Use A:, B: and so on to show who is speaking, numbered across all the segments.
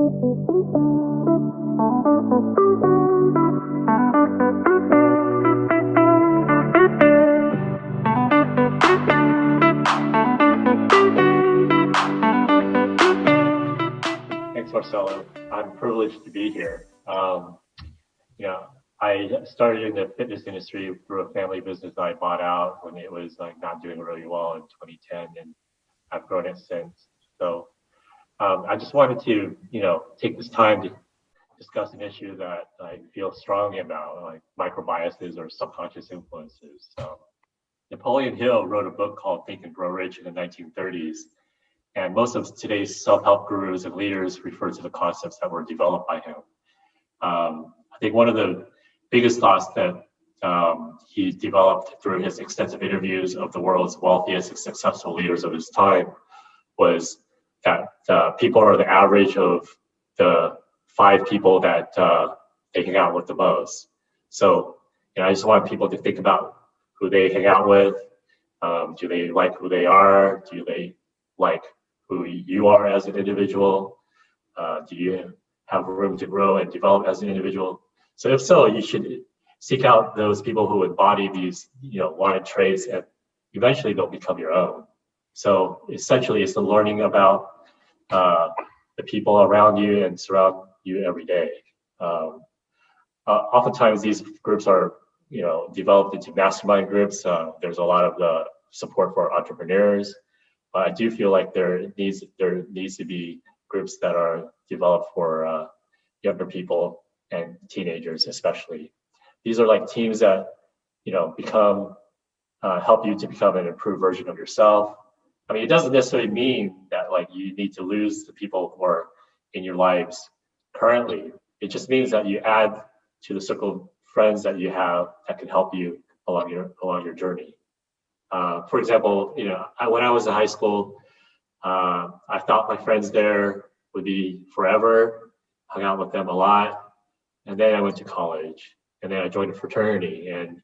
A: Thanks, Marcelo. I'm privileged to be here. I started in the fitness industry through a family business that I bought out when it was like not doing really well in 2010, and I've grown it since. So I just wanted to, take this time to discuss an issue that I feel strongly about, like microbiases or subconscious influences. So Napoleon Hill wrote a book called Think and Grow Rich in the 1930s. And most of today's self-help gurus and leaders refer to the concepts that were developed by him. I think one of the biggest thoughts that he developed through his extensive interviews of the world's wealthiest and successful leaders of his time was that people are the average of the 5 people that they hang out with the most. So, I just want people to think about who they hang out with. Do they like who they are? Do they like who you are as an individual? Do you have room to grow and develop as an individual? So if so, you should seek out those people who embody these, wanted traits, and eventually they'll become your own. So essentially, it's the learning about the people around you and surround you every day. Oftentimes, these groups are, developed into mastermind groups. There's a lot of support for entrepreneurs. But I do feel like there needs to be groups that are developed for younger people and teenagers, especially. These are like teams that help you to become an improved version of yourself. I mean, it doesn't necessarily mean that like you need to lose the people who are in your lives currently. It just means that you add to the circle of friends that you have that can help you along your journey. For example, when I was in high school, I thought my friends there would be forever, hung out with them a lot. And then I went to college, and then I joined a fraternity, and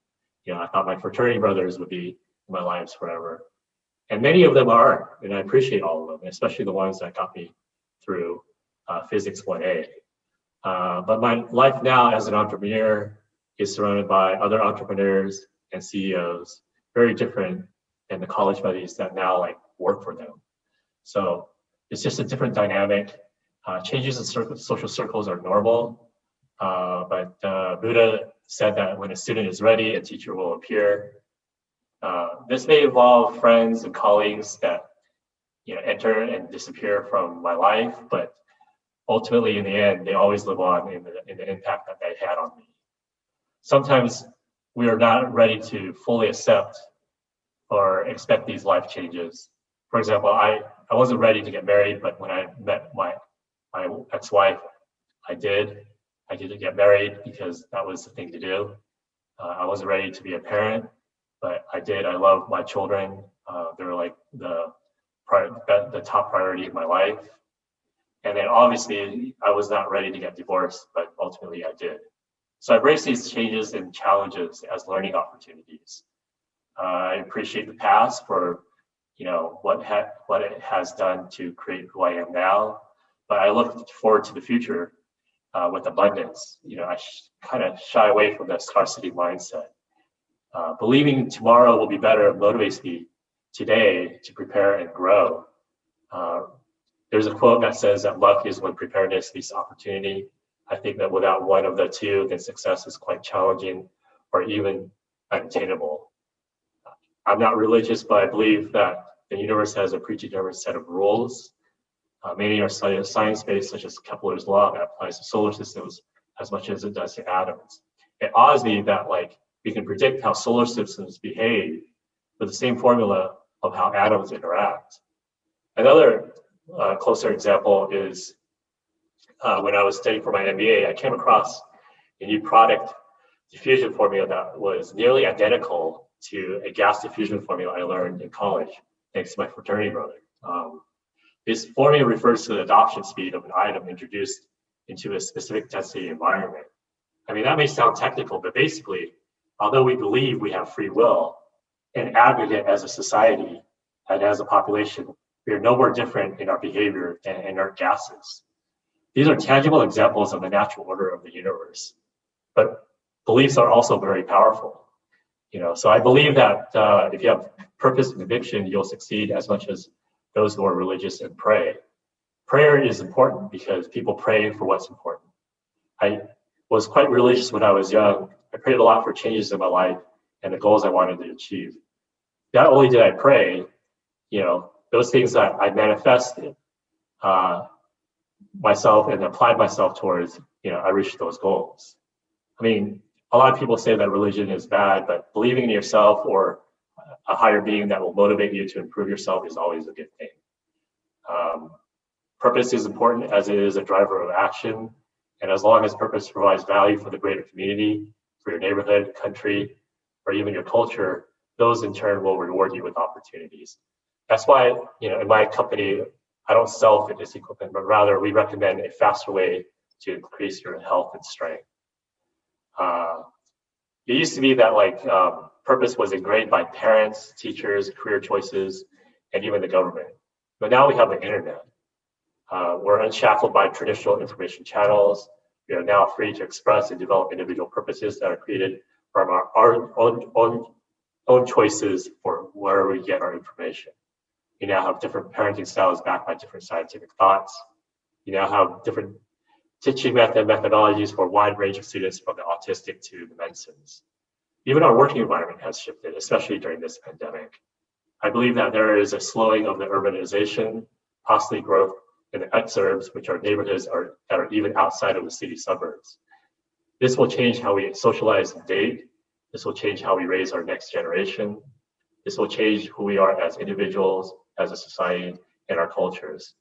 A: I thought my fraternity brothers would be in my lives forever. And many of them are, and I appreciate all of them, especially the ones that got me through Physics 1A. But my life now as an entrepreneur is surrounded by other entrepreneurs and CEOs, very different than the college buddies that now work for them. So it's just a different dynamic. Changes in social circles are normal, but Buddha said that when a student is ready, a teacher will appear. This may involve friends and colleagues that enter and disappear from my life, but ultimately in the end, they always live on in the impact that they had on me. Sometimes we are not ready to fully accept or expect these life changes. For example, I wasn't ready to get married, but when I met my ex-wife, I did get married because that was the thing to do. I wasn't ready to be a parent, but I did. I love my children. They're like the top priority of my life. And then obviously I was not ready to get divorced, but ultimately I did. So I embrace these changes and challenges as learning opportunities. I appreciate the past for what it has done to create who I am now, but I look forward to the future with abundance. I kind of shy away from that scarcity mindset. Believing tomorrow will be better motivates me today to prepare and grow. There's a quote that says that luck is when preparedness meets opportunity. I think that without one of the two, then success is quite challenging or even unattainable. I'm not religious, but I believe that the universe has a predetermined set of rules. Many are science-based, such as Kepler's law that applies to solar systems as much as it does to atoms. It awes me that we can predict how solar systems behave with the same formula of how atoms interact. Another closer example is when I was studying for my MBA, I came across a new product diffusion formula that was nearly identical to a gas diffusion formula I learned in college, thanks to my fraternity brother. This formula refers to the adoption speed of an item introduced into a specific density environment. I mean, that may sound technical, but basically, although we believe we have free will, in aggregate as a society and as a population, we are no more different in our behavior than inert gases. These are tangible examples of the natural order of the universe. But beliefs are also very powerful. So I believe that if you have purpose and conviction, you'll succeed as much as those who are religious and pray. Prayer is important because people pray for what's important. I was quite religious when I was young. I prayed a lot for changes in my life and the goals I wanted to achieve. Not only did I pray, those things that I manifested myself and applied myself towards, I reached those goals. I mean, a lot of people say that religion is bad, but believing in yourself or a higher being that will motivate you to improve yourself is always a good thing. Purpose is important as it is a driver of action. And as long as purpose provides value for the greater community, for your neighborhood, country, or even your culture, those in turn will reward you with opportunities. That's why, in my company, I don't sell fitness equipment, but rather we recommend a faster way to increase your health and strength. It used to be that purpose was ingrained by parents, teachers, career choices, and even the government. But now we have the internet. We're unshackled by traditional information channels. We are now free to express and develop individual purposes that are created from our own choices for where we get our information. You now have different parenting styles backed by different scientific thoughts. You now have different teaching methodologies for a wide range of students, from the autistic to the Mensons. Even our working environment has shifted, especially during this pandemic. I believe that there is a slowing of the urbanization, possibly growth in the exurbs, which are neighborhoods that are even outside of the city suburbs. This will change how we socialize and date. This will change how we raise our next generation. This will change who we are as individuals, as a society, and our cultures.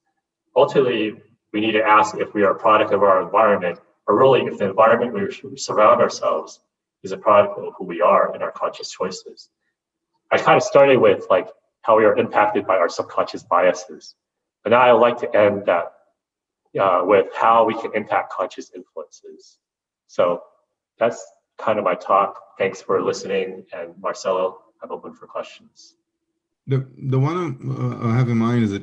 A: Ultimately, we need to ask if we are a product of our environment, or really if the environment we surround ourselves is a product of who we are and our conscious choices. I kind of started with how we are impacted by our subconscious biases. But now I would like to end that with how we can impact conscious influences. So that's kind of my talk. Thanks for listening. And Marcelo, I'm open for questions.
B: The one I have in mind is that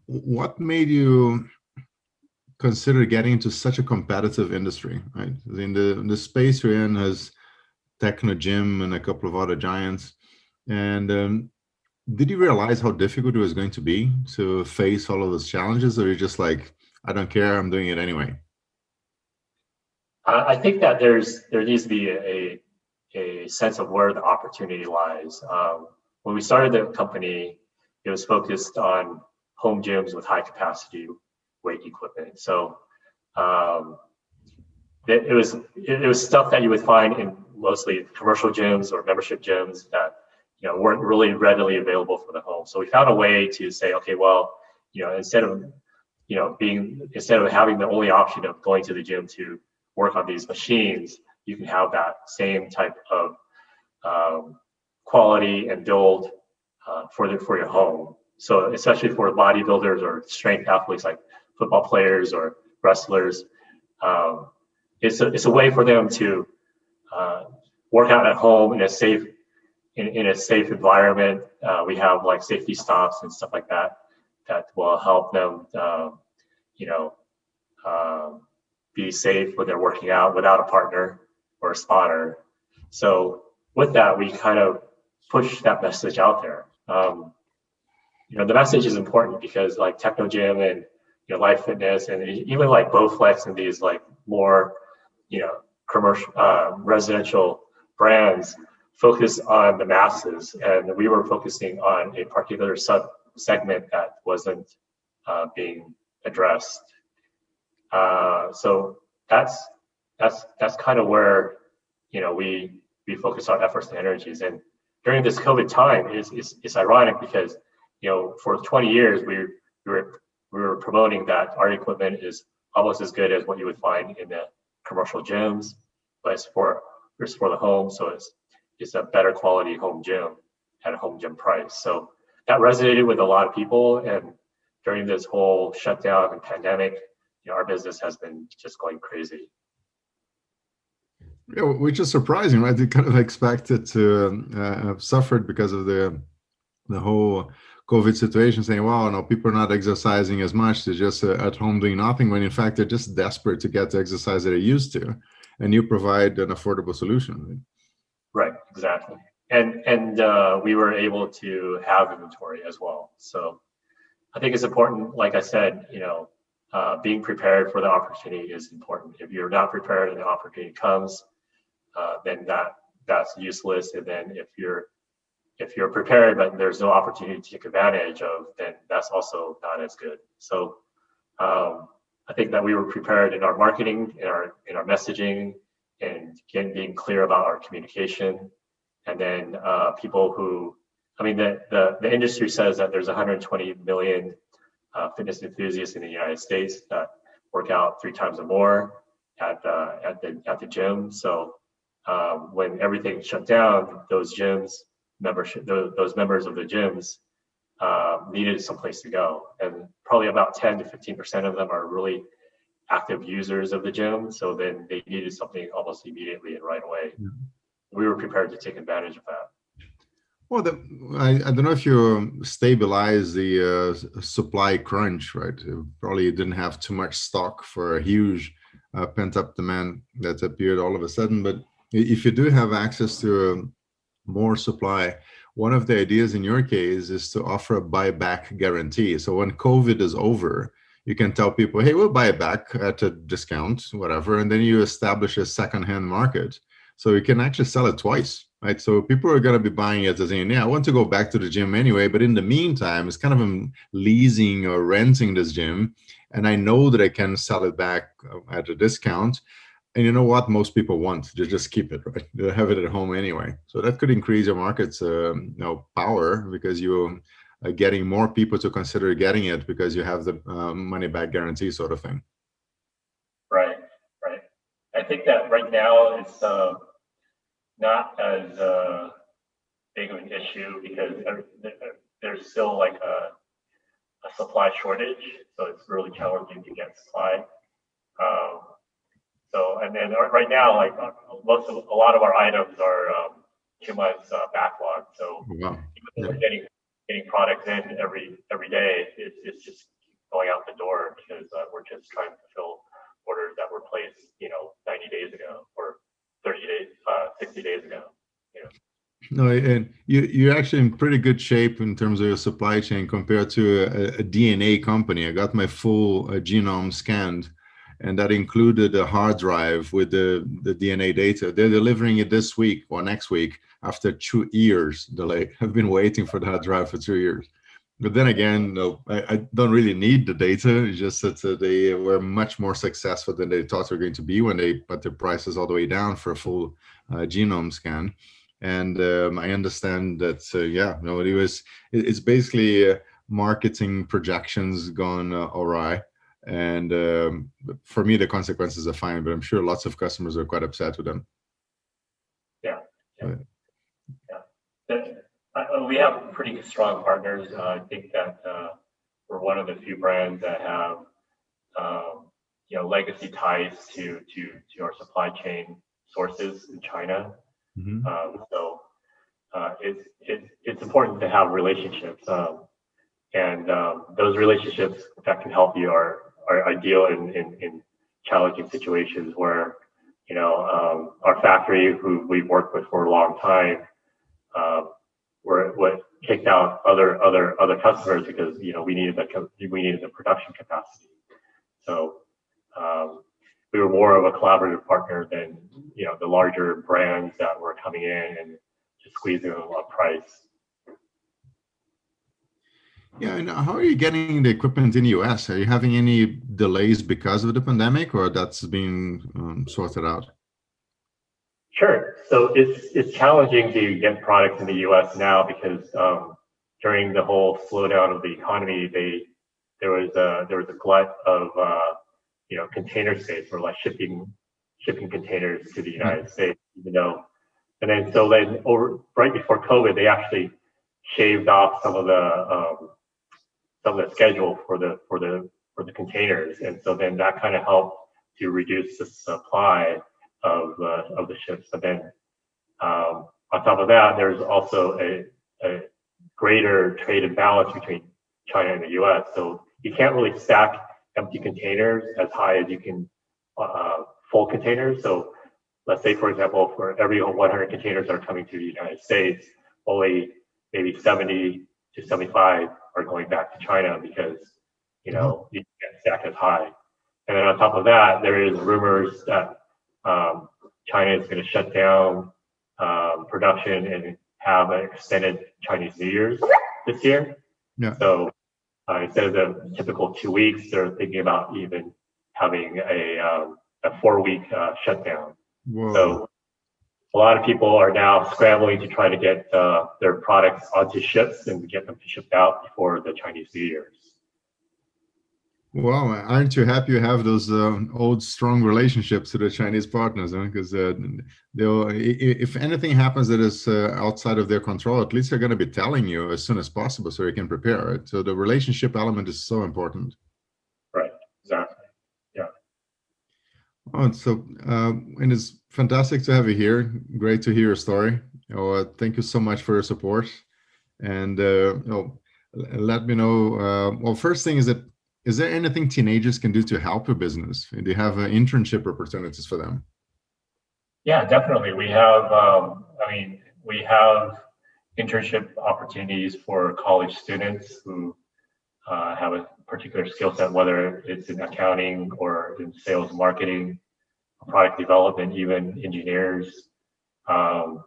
B: what made you consider getting into such a competitive industry, right? In the space you're in has Techno Gym and a couple of other giants. And did you realize how difficult it was going to be to face all of those challenges, or you're just like, I don't care, I'm doing it anyway?
A: I think that there needs to be a sense of where the opportunity lies. When we started the company, it was focused on home gyms with high capacity weight equipment. So it was stuff that you would find in mostly commercial gyms or membership gyms that weren't really readily available for the home. So we found a way to say, okay, well, instead of having the only option of going to the gym to work on these machines, you can have that same type of quality and build for your home. So especially for bodybuilders or strength athletes like football players or wrestlers, it's a way for them to work out at home in a safe environment. We have safety stops and stuff like that will help them be safe when they're working out without a partner or a spotter. So with that, we kind of push that message out there. The message is important because Techno Gym and Life Fitness and even Bowflex and these more commercial residential brands focus on the masses, and we were focusing on a particular segment that wasn't being addressed. So that's kind of where we focus our efforts and energies. And during this COVID time, it's ironic because for 20 years we were promoting that our equipment is almost as good as what you would find in the commercial gyms, but it's for the home, so it's a better quality home gym at a home gym price. So that resonated with a lot of people, and during this whole shutdown and pandemic, our business has been just going crazy.
B: Yeah, which is surprising, right? You kind of expect it to have suffered because of the whole COVID situation saying, wow, no, people are not exercising as much. They're just at home doing nothing, when in fact, they're just desperate to get the exercise that they're used to. And you provide an affordable solution.
A: Right, exactly. And we were able to have inventory as well. So I think it's important, like I said, being prepared for the opportunity is important. If you're not prepared and the opportunity comes, then that's useless. And then if you're prepared but there's no opportunity to take advantage of, then that's also not as good. So I think that we were prepared in our marketing, in our messaging, and again being clear about our communication. And then people who, I mean, the industry says that there's 120 million fitness enthusiasts in the United States that work out 3 times or more at the gym. So when everything shut down, those members of the gyms needed someplace to go, and probably about 10 to 15% of them are really active users of the gym. So then they needed something almost immediately and right away. Yeah. We were prepared to take advantage of that.
B: Well, I don't know if you stabilize the supply crunch, right? You probably didn't have too much stock for a huge pent-up demand that appeared all of a sudden. But if you do have access to more supply, one of the ideas in your case is to offer a buyback guarantee. So when COVID is over, you can tell people, hey, we'll buy it back at a discount, whatever. And then you establish a secondhand market. So you can actually sell it twice, right? So people are going to be buying it as saying, yeah, I want to go back to the gym anyway. But in the meantime, it's kind of leasing or renting this gym. And I know that I can sell it back at a discount. And you know what? Most people want to just keep it, right? They have it at home anyway. So that could increase your market's power, because you are getting more people to consider getting it because you have the money back guarantee sort of thing.
A: Right. I think that right now it's not as big of an issue because there's still like a supply shortage. So it's really challenging to get supply. So, and then right now, like a lot of our items are 2 months backlog. So
B: wow.
A: Even though we're getting products in every day, it's just going out the door because we're just trying to fulfill orders that were placed, 90 days ago or 30 days, 60 days ago.
B: No, and you're actually in pretty good shape in terms of your supply chain compared to a DNA company. I got my full genome scanned, and that included a hard drive with the DNA data. They're delivering it this week or next week after 2 years delay. I've been waiting for that drive for 2 years. But then again, no, I don't really need the data. It's just that they were much more successful than they thought they were going to be when they put their prices all the way down for a full genome scan. And I understand that, it's basically marketing projections gone awry. And for me, the consequences are fine, but I'm sure lots of customers are quite upset with them.
A: Yeah. We have pretty strong partners. I think that we're one of the few brands that have, legacy ties to our supply chain sources in China. Mm-hmm. So it's important to have relationships, and those relationships that can help you are ideal in challenging situations where, our factory, who we've worked with for a long time, what kicked out other customers because we needed the production capacity. So we were more of a collaborative partner than the larger brands that were coming in and just squeezing them on price.
B: Yeah, and how are you getting the equipment in the US? Are you having any delays because of the pandemic, or that's been sorted out?
A: Sure. So it's challenging to get products in the US now because during the whole slowdown of the economy, there was a glut of container space for like shipping containers to the United States, and then right before COVID, they actually shaved off some of the schedule for the containers, and so then that kind of helped to reduce the supply of the ships. But then on top of that, there's also a greater trade imbalance between China and the US. So you can't really stack empty containers as high as you can full containers. So let's say, for example, for every 100 containers that are coming to the United States, only maybe 70 to 75 are going back to China because, you know, you can't stack as high. And then on top of that, there is rumors that China is going to shut down production and have an extended Chinese New Year's this year.
B: Yeah.
A: So instead of the typical 2 weeks, they're thinking about even having a 4-week shutdown.
B: Whoa.
A: So a lot of people are now scrambling to try to get their products onto ships and get them shipped out before the Chinese New Year's.
B: Wow, aren't you happy you have those old strong relationships with the Chinese partners? Because they'll, if anything happens that is outside of their control, at least they're going to be telling you as soon as possible so you can prepare. Right? So the relationship element is so important.
A: Right, exactly. Yeah.
B: Oh, so and it's fantastic to have you here. Great to hear your story. Thank you so much for your support. And let me know. Well, first thing is there anything teenagers can do to help your business? Do you have internship opportunities for them?
A: Yeah, definitely. We have, we have internship opportunities for college students who have a particular skill set, whether it's in accounting or in sales, marketing, product development, even engineers. So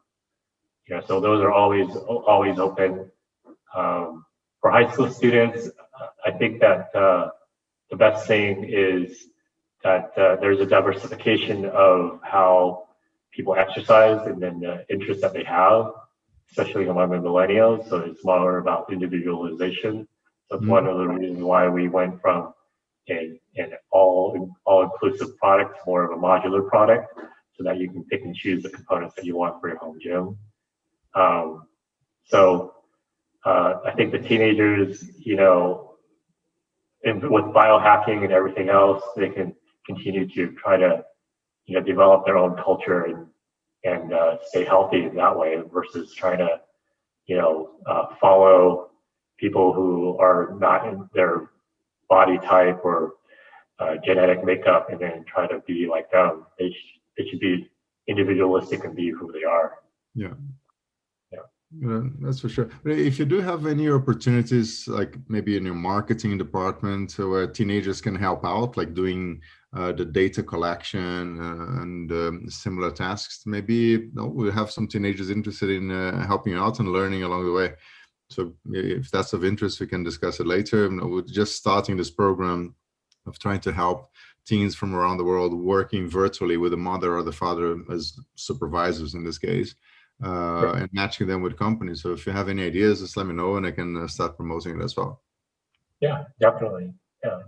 A: those are always open. For high school students, I think that the best thing is that there's a diversification of how people exercise and then the interests that they have, especially among the millennials. So it's more about individualization. So it's one of the reasons why we went from an all-inclusive product to more of a modular product, so that you can pick and choose the components that you want for your home gym. I think the teenagers, with biohacking and everything else, they can continue to try to, develop their own culture and stay healthy that way versus trying to, follow people who are not in their body type or genetic makeup and then try to be like them. They should be individualistic and be who they are.
B: Yeah. That's for sure. But if you do have any opportunities, like maybe in your marketing department where teenagers can help out, like doing the data collection and similar tasks, maybe we'll have some teenagers interested in helping out and learning along the way. So if that's of interest, we can discuss it later. We're just starting this program of trying to help teens from around the world working virtually with the mother or the father as supervisors in this case. And matching them with companies. So if you have any ideas, just let me know and I can start promoting it as well.
A: Yeah, definitely. Yeah.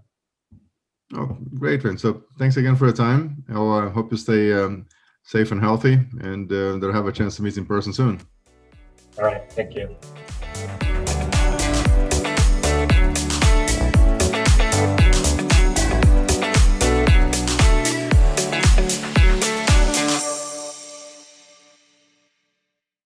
B: Oh, great, Vin. So thanks again for your time. I hope you stay safe and healthy and they'll have a chance to meet in person soon.
A: All right. Thank you.